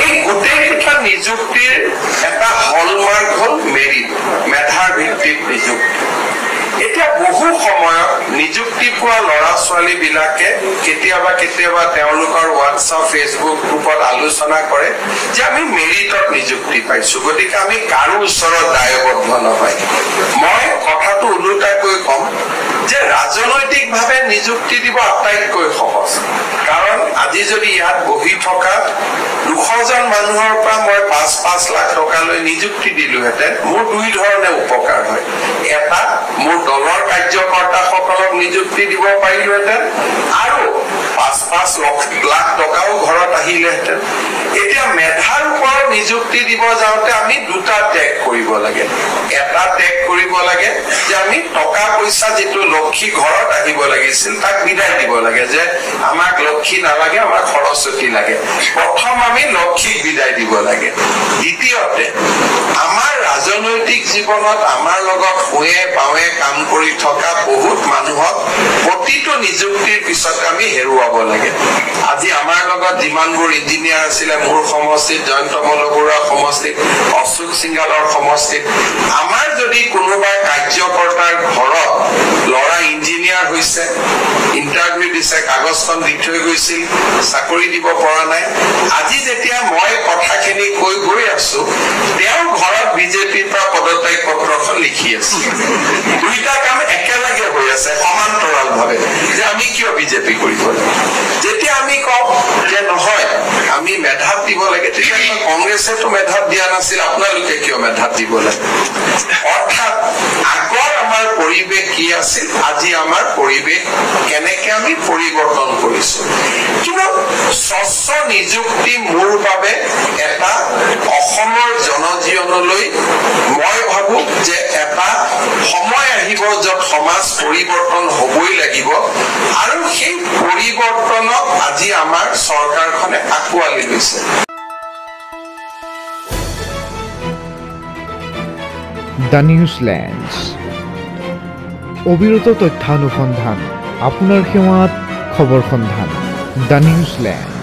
এই গোটেইকেইটা নিযুক্তিৰ এটা হলমাৰ্ক হল মেৰিট, মেধাৰ ভিত্তিত নিযুক্তি। এতিয়া বহু সময়ত নিযুক্তি পোৱা ল'ৰা ছোৱালী বিলাকে কেতিয়াবা কেতিয়াবা তেওঁলোকৰ হোৱাটছআপ ফেচবুক গ্ৰুপত আলোচনা কৰে যে আমি মেৰিটত নিযুক্তি পাইছো, গতিকে আমি কাৰো ওচৰত দায়বদ্ধ নহয়। মই কথাটো ওলোটাকৈ কম যে ৰাজনৈতিকভাৱে নিযুক্তি দিব আটাইতকৈ সহজ, কাৰণ আজি যদি ইয়াত বহি থকা 200জন মানুহৰ পৰা মই 5-5 লাখ টকালৈ নিযুক্তি দিলোহেঁতেন, মোৰ দুই ধৰণে উপকাৰ হয়। এটা, মোৰ দলৰ কাৰ্যকৰ্তাসকলক নিযুক্তি দিব পাৰিলোহেঁতেন আৰু 5-5 লাখ টকাও ঘৰত আহিলেহেঁতেন। এতিয়া মেধাৰ ওপৰত নিযুক্তি দিব যাওঁতে আমি দুটা ত্যাগ কৰিব লাগে। এটা ত্যাগ কৰিব লাগে যে আমি টকা পইচা যিটো লক্ষী ঘৰত আহিব লাগিছিল তাক বিদায় দিব লাগে, যে আমাক লক্ষী নালাগে, আমাক সৰস্বতী লাগে। প্ৰথম আমি লক্ষীক বিদায় দিব লাগে। দ্বিতীয়তে, আমাৰ ৰাজনৈতিক জীৱনত আমাৰ লগত শুৱে বাৱে কাম কৰি থকা বহুত মানুহক প্ৰতিটো নিযুক্তিৰ পিছত আমি হেৰুৱাব লাগে। আজি আমাৰ লগত যিমানবোৰ ইঞ্জিনিয়াৰ আছিলে মোৰ সমষ্টিত, জয়ন্ত মল্লবৰুৱাৰ সমষ্টিত, অশোক সিংহালৰ সমষ্টিত, আমাৰ যদি কোনোবা কাৰ্যকৰ্তাৰ ঘৰত ল'ৰা ইঞ্জিনিয়াৰ হৈছে, ইণ্টাৰভিউ দিছে, কাগজখন দি থৈ গৈছিল, চাকৰি দিব পৰা নাই, আজি যেতিয়া মই কথাখিনি কৈ গৈ আছো তেওঁৰ ঘৰত বিজেপিৰ পৰা পদত্যাগ পত্ৰখন লিখি আছে। দুইটা কাম একেলগে হৈ আছে সমান্তৰাল ভাৱে, যে আমি কিয় বিজেপি কৰিব লাগে। যেতিয়া আমি কওঁ যে নহয় আমি মেধাত দিব লাগে, তেতিয়া কংগ্ৰেছেতো মেধাত দিয়া নাছিল, আপোনালোকে কিয় মেধাত দিব লাগে। অৰ্থাৎ আগৰ আমাৰ পৰিৱেশ কি আছিল, আজি আমাৰ পৰিৱেশ কেনেকে আমি পৰিৱৰ্তন কৰিছো। কিন্তু স্বচ্ছ নিযুক্তি মোৰ বাবে এটা অসমৰ জনজীৱনলৈ মই ভাবো যে এটা সময় আহিব য'ত সমাজ পৰিৱৰ্তন হবই লাগিব, আৰু সেই পৰিৱৰ্তনক আজি আমাৰ চৰকাৰখনে আঁকোৱালি লৈছে। দ্য নিউজলেণ্ডছ, অবিৰত তথ্যানুসন্ধান, আপোনাৰ সেৱাত খবৰ সন্ধান। দ্য নিউজলেণ্ড।